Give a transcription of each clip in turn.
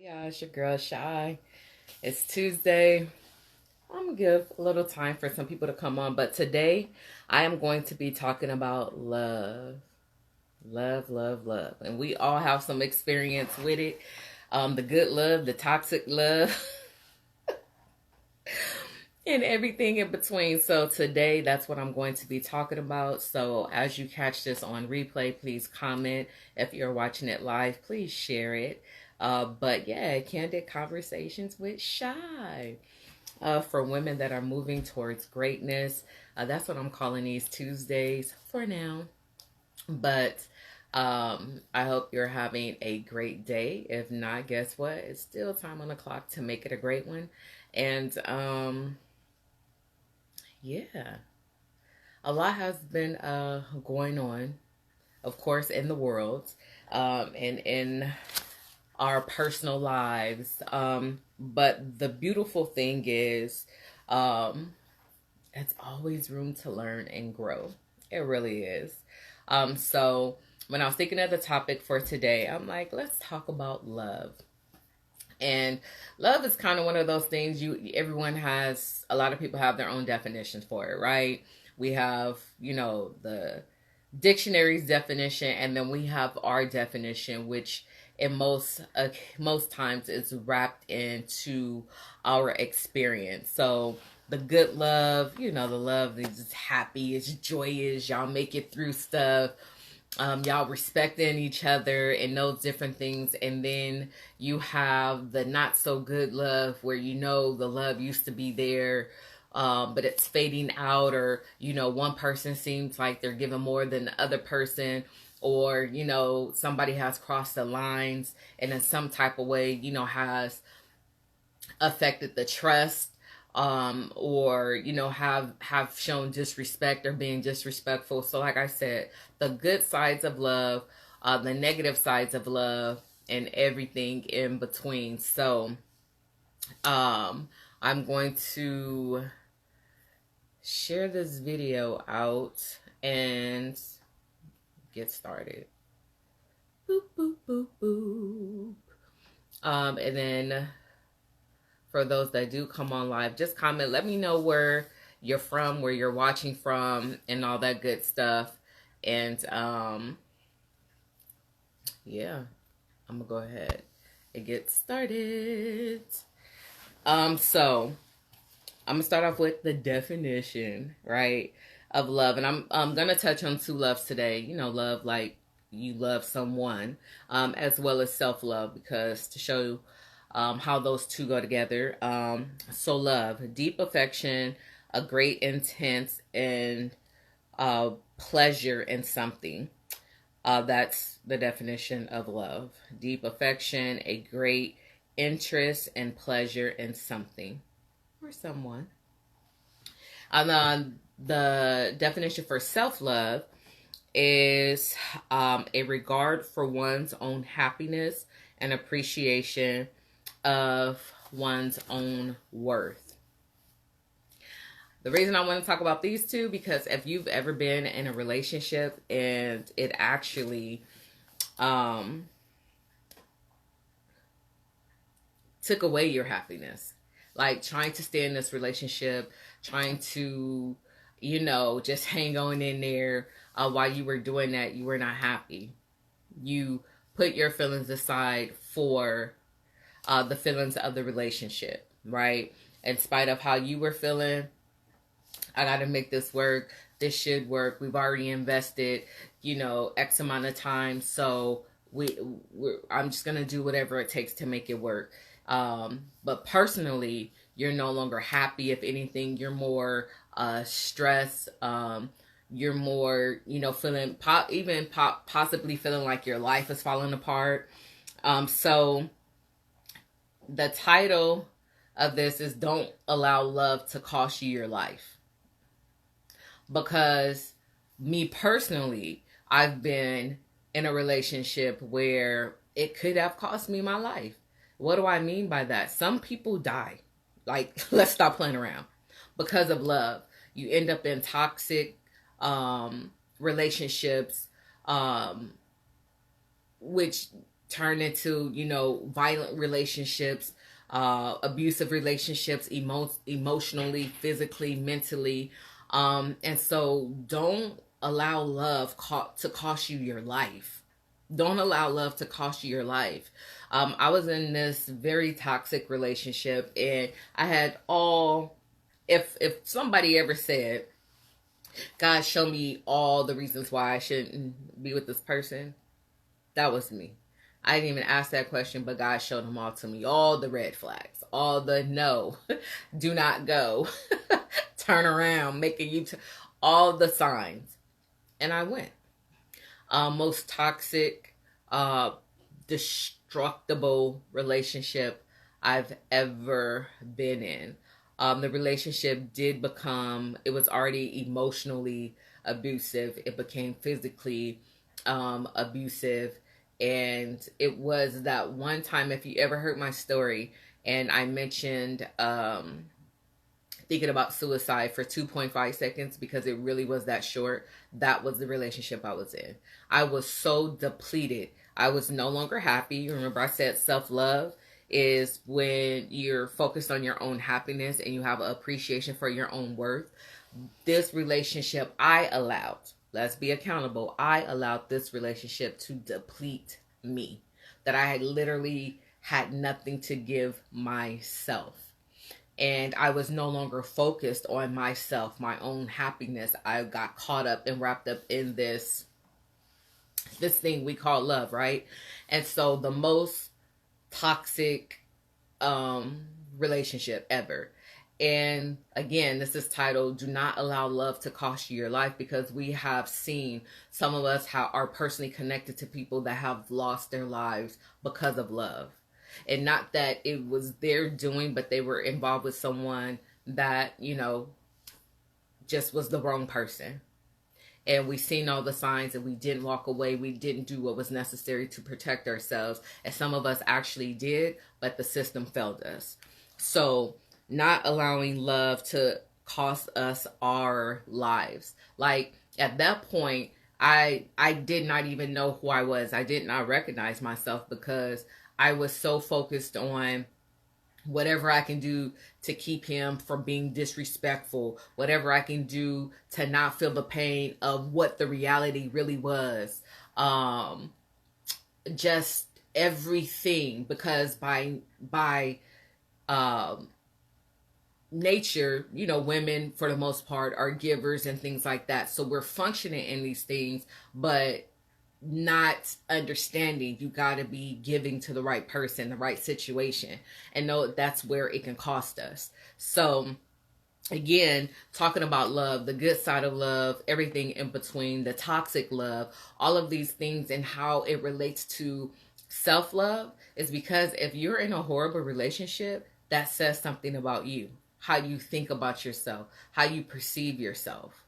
Yeah, it's your girl Shy. It's Tuesday. I'm gonna give a little time for some people to come on, but today I am going to be talking about love. Love, love, love. And we all have some experience with it. The good love, the toxic love, and everything in between. So today that's what I'm going to be talking about. So as you catch this on replay, please comment. If you're watching it live, please share it. But yeah, candid conversations with Shy. For women that are moving towards greatness. That's what I'm calling these Tuesdays for now. But I hope you're having a great day. If not, guess what? It's still time on the clock to make it a great one. And yeah, a lot has been going on, of course, in the world and in our personal lives. But the beautiful thing is, um, it's always room to learn and grow. It really is. So when I was thinking of the topic for today, I'm like, let's talk about love. And love is kind of one of those things everyone has, a lot of people have their own definitions for it, right? We have, the dictionary's definition, and then we have our definition, which in most times is wrapped into our experience. So the good love, the love is just happy, it's joyous, y'all make it through stuff, y'all respecting each other and those different things. And then you have the not so good love, where the love used to be there, but it's fading out, or one person seems like they're giving more than the other person, or somebody has crossed the lines and in some type of way has affected the trust, or have shown disrespect or being disrespectful. So like I said, the good sides of love, the negative sides of love, and everything in between. So I'm going to share this video out and get started. Boop, boop, boop, boop. And then for those that do come on live, just comment. Let me know where you're from, where you're watching from, and all that good stuff. And yeah, I'm gonna go ahead and get started. So I'm gonna start off with the definition, right, of love, and I'm gonna touch on two loves today. Love like you love someone, as well as self love, because to show how those two go together. So love, deep affection, a great intense and pleasure in something. That's the definition of love. Deep affection, a great interest and pleasure in something or someone. And the definition for self love is a regard for one's own happiness and appreciation of one's own worth. The reason I want to talk about these two, because if you've ever been in a relationship and it actually took away your happiness, like trying to stay in this relationship, trying to, just hang on in there, while you were doing that, you were not happy. You put your feelings aside for the feelings of the relationship, right? In spite of how you were feeling, I got to make this work. This should work. We've already invested, X amount of time. So I'm just going to do whatever it takes to make it work. But personally, you're no longer happy. If anything, you're more stressed. You're more, feeling possibly feeling like your life is falling apart. So the title of this is "Don't Allow Love to Cost You Your Life." Because me personally, I've been in a relationship where it could have cost me my life. What do I mean by that? Some people die. Like, let's stop playing around. Because of love. You end up in toxic relationships, which turn into, you know, violent relationships, abusive relationships, emotionally, physically, mentally. And so don't allow love to cost you your life. Don't allow love to cost you your life. I was in this very toxic relationship, and I had all, if somebody ever said, God, show me all the reasons why I shouldn't be with this person, that was me. I didn't even ask that question, but God showed them all to me. All the red flags, all the no, do not go, turn around, making you, all the signs. And I went. Most toxic, destructible relationship I've ever been in. The relationship did become, it was already emotionally abusive. It became physically abusive. And it was that one time, if you ever heard my story, and I mentioned thinking about suicide for 2.5 seconds because it really was that short. That was the relationship I was in. I was so depleted. I was no longer happy. Remember, I said self-love is when you're focused on your own happiness and you have an appreciation for your own worth. This relationship I allowed, let's be accountable, I allowed this relationship to deplete me. That I had literally had nothing to give myself. And I was no longer focused on myself, my own happiness. I got caught up and wrapped up in this thing we call love, right? And so the most toxic relationship ever. And again, this is titled Do Not Allow Love to Cost You Your Life, because we have seen, some of us are personally connected to people that have lost their lives because of love. And not that it was their doing, but they were involved with someone that, you know, just was the wrong person. And we seen all the signs, and we didn't walk away. We didn't do what was necessary to protect ourselves. And some of us actually did, but the system failed us. So not allowing love to cost us our lives. Like at that point, I did not even know who I was. I did not recognize myself because I was so focused on whatever I can do to keep him from being disrespectful, whatever I can do to not feel the pain of what the reality really was. Just everything, because by nature, you know, women for the most part are givers and things like that. So we're functioning in these things, but not understanding you got to be giving to the right person, the right situation, and know that's where it can cost us. So again, talking about love, the good side of love, everything in between, the toxic love, all of these things and how it relates to self-love is because if you're in a horrible relationship, that says something about you, how you think about yourself, how you perceive yourself.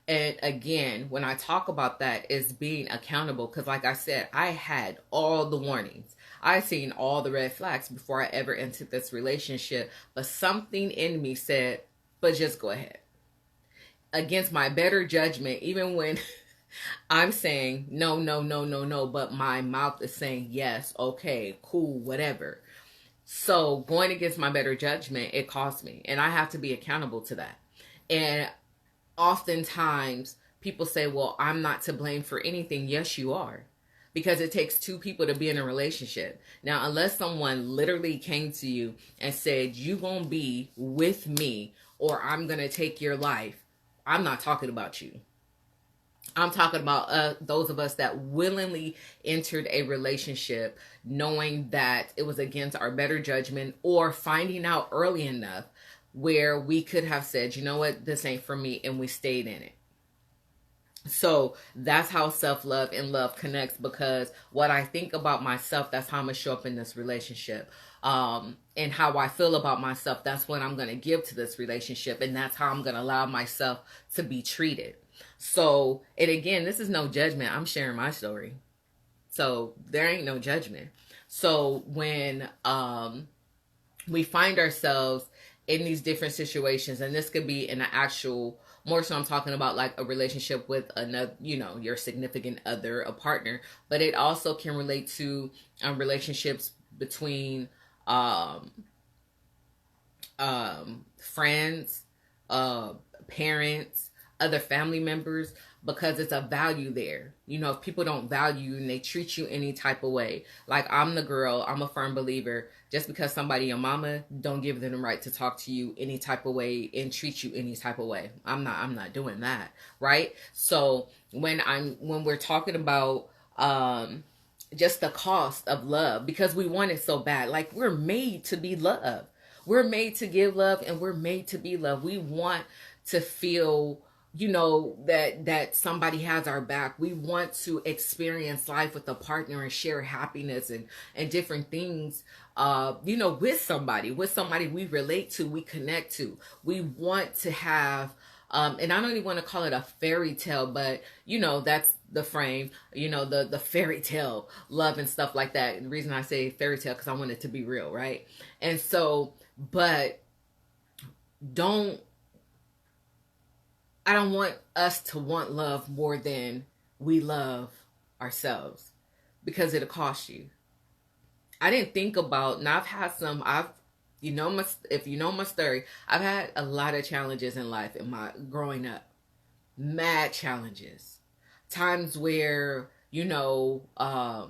And again, when I talk about that, is being accountable. Because like I said, I had all the warnings. I seen all the red flags before I ever entered this relationship. But something in me said, but just go ahead. Against my better judgment, even when I'm saying no, no, no, no, no, but my mouth is saying yes, okay, cool, whatever. So going against my better judgment, it cost me. And I have to be accountable to that. And oftentimes people say, well, I'm not to blame for anything. Yes, you are. Because it takes two people to be in a relationship. Now, unless someone literally came to you and said, you gonna be with me or I'm gonna take your life, I'm not talking about you. I'm talking about those of us that willingly entered a relationship knowing that it was against our better judgment, or finding out early enough where we could have said, you know what, this ain't for me, and we stayed in it. So that's how self-love and love connects, because what I think about myself, that's how I'm going to show up in this relationship. And how I feel about myself, that's what I'm going to give to this relationship. And that's how I'm going to allow myself to be treated. So, and again, this is no judgment. I'm sharing my story. So there ain't no judgment. So when we find ourselves in these different situations, and this could be in an actual More so, I'm talking about like a relationship with another, you know, your significant other, a partner. But it also can relate to relationships between um, friends, uh, parents, other family members, because it's a value there. You know, if people don't value you and they treat you any type of way, like I'm the girl, I'm a firm believer. Just because somebody your mama, don't give them the right to talk to you any type of way and treat you any type of way. I'm not doing that, right? So when we're talking about just the cost of love, because we want it so bad, like we're made to be loved. We're made to give love and we're made to be loved. We want to feel, you know, that somebody has our back. We want to experience life with a partner and share happiness and different things, you know, with somebody we relate to, we connect to. We want to have and I don't even want to call it a fairy tale, but you know, that's the frame, you know, the fairy tale love and stuff like that. The reason I say fairy tale, because I want it to be real, right? And so, but don't I don't want us to want love more than we love ourselves, because it'll cost you. I didn't think about, now I've had some, you know, if you know my story, I've had a lot of challenges in life in my growing up. Mad challenges. Times where, I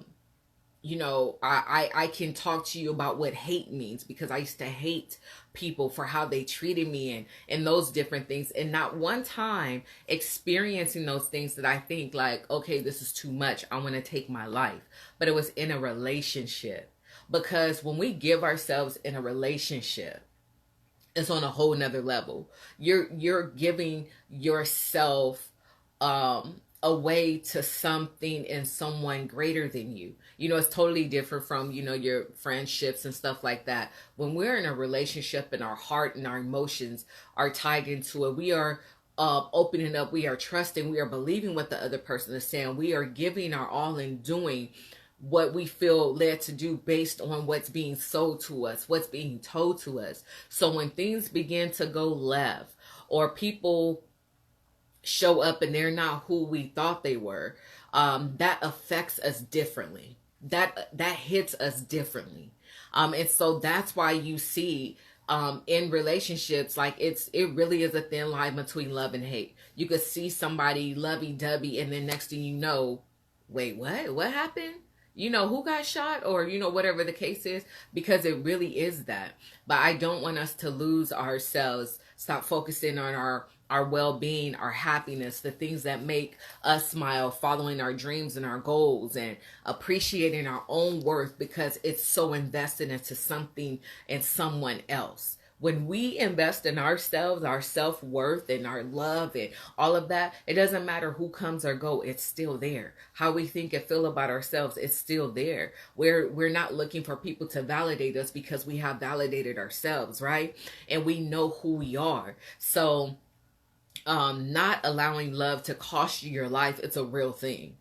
can talk to you about what hate means, because I used to hate people for how they treated me and those different things. And not one time experiencing those things that I think like, okay, this is too much, I want to take my life. But it was in a relationship. Because when we give ourselves in a relationship, it's on a whole nother level. You're giving yourself away to something and someone greater than you. You know, it's totally different from, you know, your friendships and stuff like that. When we're in a relationship and our heart and our emotions are tied into it, we are opening up, we are trusting, we are believing what the other person is saying, we are giving our all and doing what we feel led to do based on what's being sold to us, what's being told to us. So when things begin to go left, or people show up and they're not who we thought they were, that affects us differently. That hits us differently. And so that's why you see in relationships, like it really is a thin line between love and hate. You could see somebody lovey-dovey and then next thing you know, wait, what happened? You know, who got shot, or, you know, whatever the case is, because it really is that. But I don't want us to lose ourselves, stop focusing on our well-being, our happiness, the things that make us smile, following our dreams and our goals, and appreciating our own worth, because it's so invested into something and someone else. When we invest in ourselves, our self-worth and our love and all of that, it doesn't matter who comes or go, it's still there. How we think and feel about ourselves, it's still there. We're not looking for people to validate us, because we have validated ourselves, right? And we know who we are. So not allowing love to cost you your life, it's a real thing.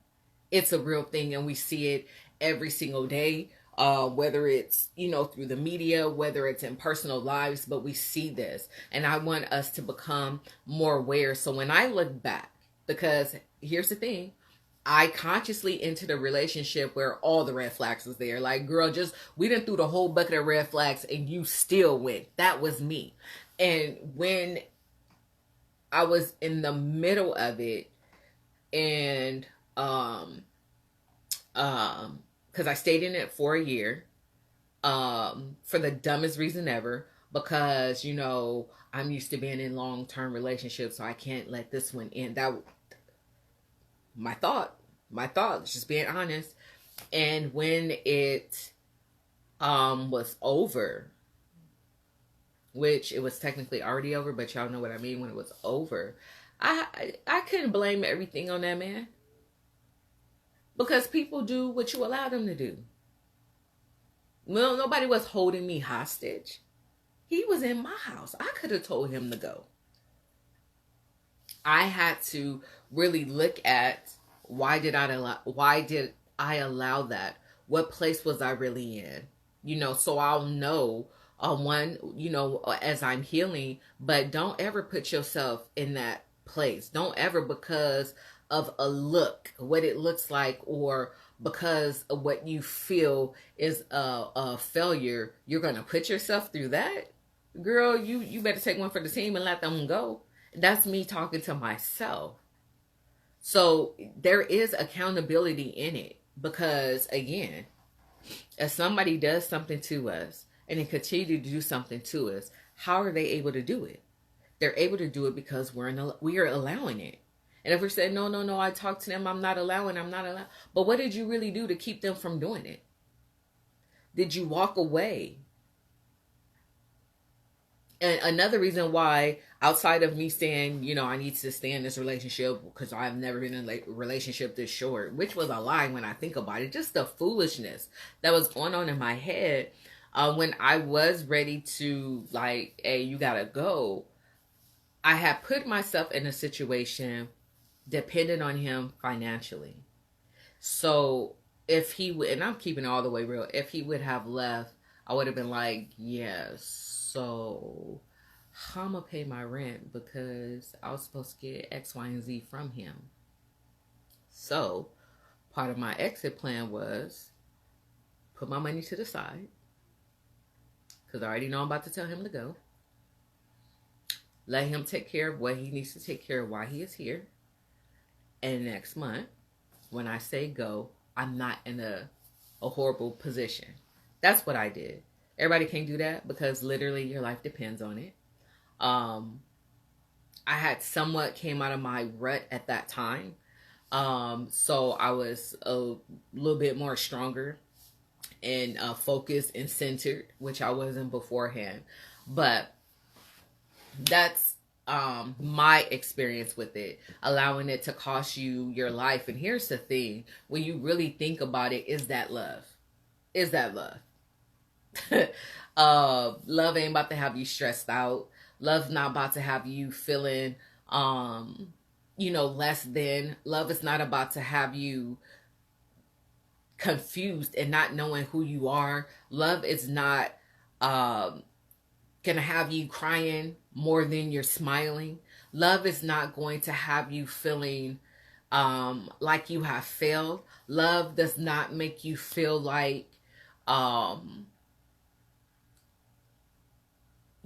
It's a real thing, and we see it every single day. Whether it's, you know, through the media, whether it's in personal lives, but we see this. And I want us to become more aware. So when I look back, because here's the thing, I consciously entered a relationship where all the red flags was there. Like, girl, we didn't through the whole bucket of red flags and you still went. That was me. And when I was in the middle of it, and because I stayed in it for a year, for the dumbest reason ever, because, you know, I'm used to being in long-term relationships, so I can't let this one end. That my thought, just being honest. And when it was over, which it was technically already over, but y'all know what I mean, when it was over, I couldn't blame everything on that man. Because people do what you allow them to do. Well, nobody was holding me hostage. He was in my house. I could have told him to go. I had to really look at, why did I allow that? What place was I really in? You know, so I'll know, one, you know, as I'm healing, but don't ever put yourself in that place. Don't ever, because of a look, what it looks like, or because of what you feel is a failure, you're going to put yourself through that. Girl, you better take one for the team and let them go. That's me talking to myself. So there is accountability in it, because again, if somebody does something to us and they continue to do something to us, how are they able to do it? They're able to do it because we are allowing it. And if we say, no, no, no, I talked to them, I'm not allowing. But what did you really do to keep them from doing it? Did you walk away? And another reason why, outside of me saying, you know, I need to stay in this relationship because I've never been in a relationship this short, which was a lie when I think about it, just the foolishness that was going on in my head when I was ready to, like, hey, you gotta go. I had put myself in a situation dependent on him financially. So if he would, and I'm keeping it all the way real, if he would have left, I would have been like, yes. So how am I gonna pay my rent, because I was supposed to get X, Y, and Z from him. So part of my exit plan was put my money to the side, because I already know I'm about to tell him to go. Let him take care of what he needs to take care of while he is here. And next month, when I say go, I'm not in a horrible position. That's what I did. Everybody can't do that, because literally your life depends on it. I had somewhat came out of my rut at that time. So I was a little bit more stronger and focused and centered, which I wasn't beforehand. But that's my experience with it, allowing it to cost you your life. And here's the thing, when you really think about it, is that love? Is that love? Love ain't about to have you stressed out. Love's not about to have you feeling less than. Love is not about to have you confused and not knowing who you are. Love is not gonna have you crying more than you're smiling. Love is not going to have you feeling like you have failed. Love does not make you feel like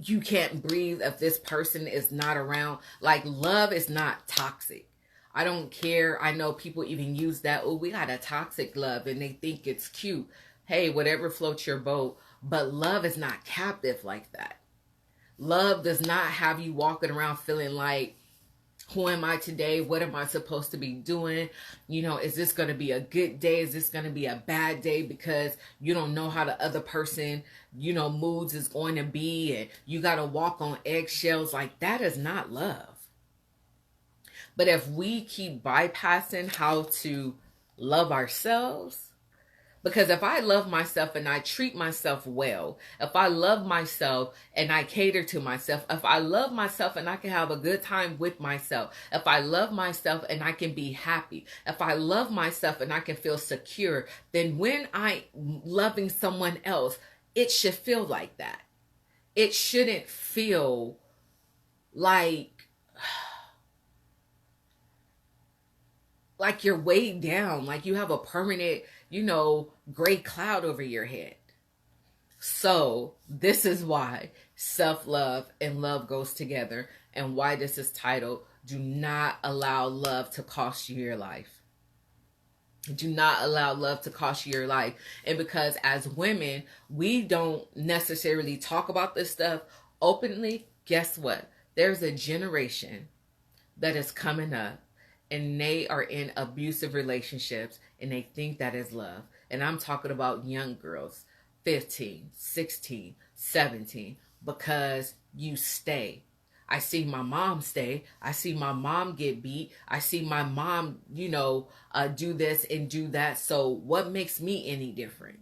you can't breathe if this person is not around. Like, love is not toxic. I don't care. I know people even use that. Oh, we got a toxic love, and they think it's cute. Hey, whatever floats your boat. But love is not captive like that. Love does not have you walking around feeling like, who am I today? What am I supposed to be doing? You know, is this going to be a good day? Is this going to be a bad day? Because you don't know how the other person, moods is going to be, and you got to walk on eggshells. Like, that is not love. But if we keep bypassing how to love ourselves, because if I love myself and I treat myself well, if I love myself and I cater to myself, if I love myself and I can have a good time with myself, if I love myself and I can be happy, if I love myself and I can feel secure, then when I'm loving someone else, it should feel like that. It shouldn't feel like you're weighed down, like you have a permanent, gray cloud over your head. So this is why self-love and love goes together, and why this is titled, Do Not Allow Love to Cost You Your Life. Do not allow love to cost you your life. And because as women, we don't necessarily talk about this stuff openly, guess what? There's a generation that is coming up, and they are in abusive relationships, and they think that is love. And I'm talking about young girls, 15, 16, 17, because you stay. I see my mom stay. I see my mom get beat. I see my mom, do this and do that. So what makes me any different?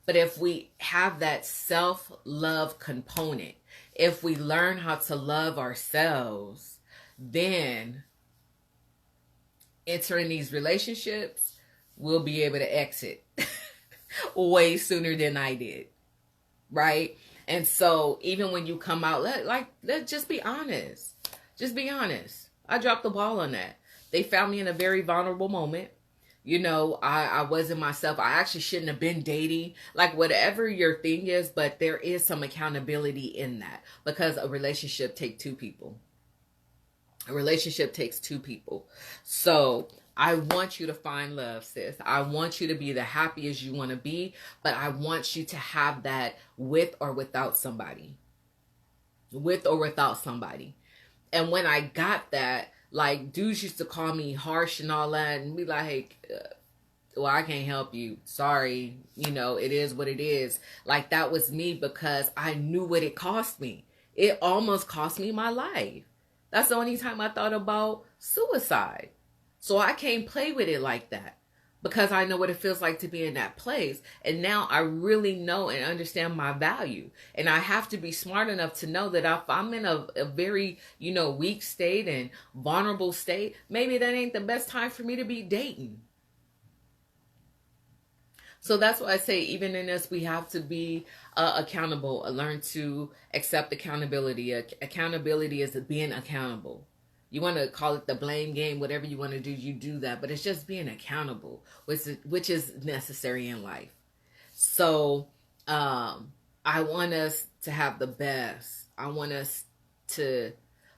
But if we have that self-love component, if we learn how to love ourselves, then entering these relationships, we'll be able to exit way sooner than I did, right? And so even when you come out, let's just be honest. Just be honest. I dropped the ball on that. They found me in a very vulnerable moment. You know, I wasn't myself. I actually shouldn't have been dating. Like, whatever your thing is, but there is some accountability in that, because a relationship takes two people. A relationship takes two people. So I want you to find love, sis. I want you to be the happiest you want to be, but I want you to have that with or without somebody. With or without somebody. And when I got that, like, dudes used to call me harsh and all that, and be like, hey, well, I can't help you. Sorry. You know, it is what it is. Like, that was me, because I knew what it cost me. It almost cost me my life. That's the only time I thought about suicide. So I can't play with it like that, because I know what it feels like to be in that place. And now I really know and understand my value. And I have to be smart enough to know that if I'm in a very, you know, weak state and vulnerable state, maybe that ain't the best time for me to be dating. So that's why I say, even in this, we have to be accountable, learn to accept accountability. Accountability is being accountable. You want to call it the blame game, whatever you want to do, you do that. But it's just being accountable, which is necessary in life. So I want us to have the best. I want us to,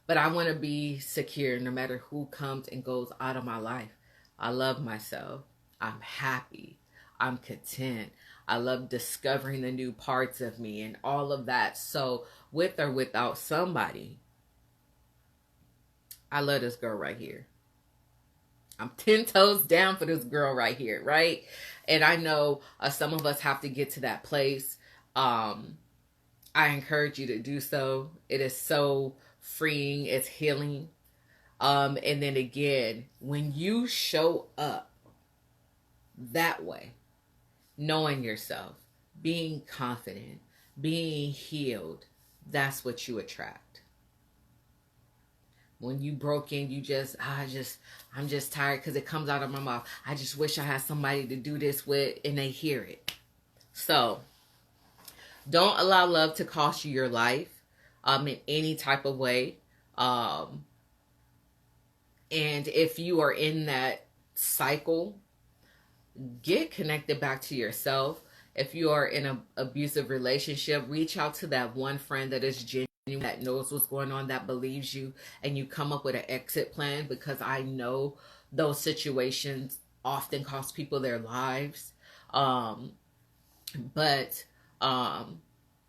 but I want to be secure no matter who comes and goes out of my life. I love myself. I'm happy. I'm content. I love discovering the new parts of me and all of that. So with or without somebody, I love this girl right here. I'm 10 toes down for this girl right here, right? And I know some of us have to get to that place. I encourage you to do so. It is so freeing. It's healing. And then again, when you show up that way, knowing yourself, being confident, being healed, that's what you attract. When you broke in, you I'm just tired, because it comes out of my mouth. I just wish I had somebody to do this with, and they hear it. So don't allow love to cost you your life in any type of way. And if you are in that cycle, get connected back to yourself. If you are in an abusive relationship, reach out to that one friend that is genuine, that knows what's going on, that believes you, and you come up with an exit plan, because I know those situations often cost people their lives. But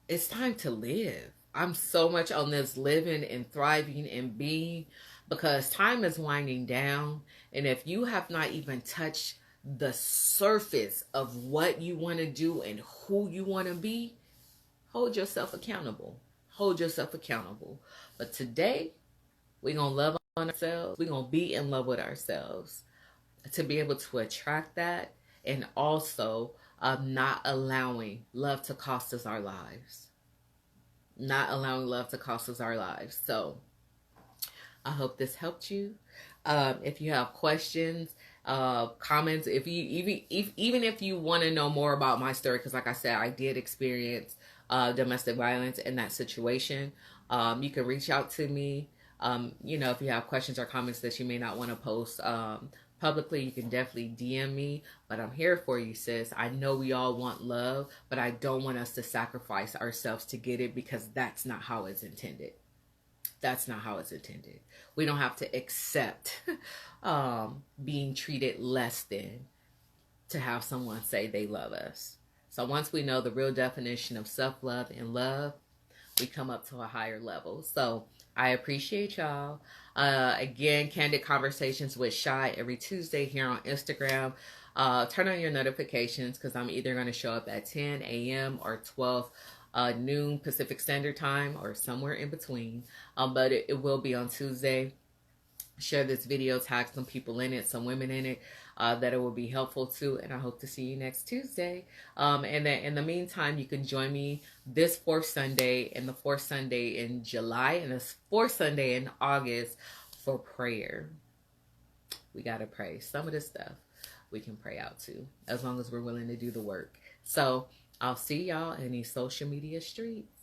it's time to live. I'm so much on this living and thriving and being, because time is winding down. And if you have not even touched the surface of what you want to do and who you want to be, hold yourself accountable. Hold yourself accountable. But today, we're going to love on ourselves. We're going to be in love with ourselves to be able to attract that, and also not allowing love to cost us our lives. Not allowing love to cost us our lives. So I hope this helped you. If you have questions, comments, if you even if you want to know more about my story, because like I said, I did experience domestic violence in that situation, you can reach out to me. You know, if you have questions or comments that you may not want to post publicly, you can definitely DM me. But I'm here for you, sis. I know we all want love, but I don't want us to sacrifice ourselves to get it, because that's not how it's intended. That's not how it's intended. We don't have to accept being treated less than to have someone say they love us. So once we know the real definition of self-love and love, we come up to a higher level. So I appreciate y'all. Again, Candid Conversations with Shy every Tuesday here on Instagram. Turn on your notifications, because I'm either going to show up at 10 a.m. or 12 noon Pacific Standard Time, or somewhere in between. But it will be on Tuesday. Share this video, tag some people in it, some women in it, that it will be helpful to, and I hope to see you next Tuesday. And then in the meantime, you can join me this fourth Sunday, and the fourth Sunday in July, and this fourth Sunday in August for prayer. We got to pray. Some of this stuff we can pray out to, as long as we're willing to do the work. So I'll see y'all in these social media streets.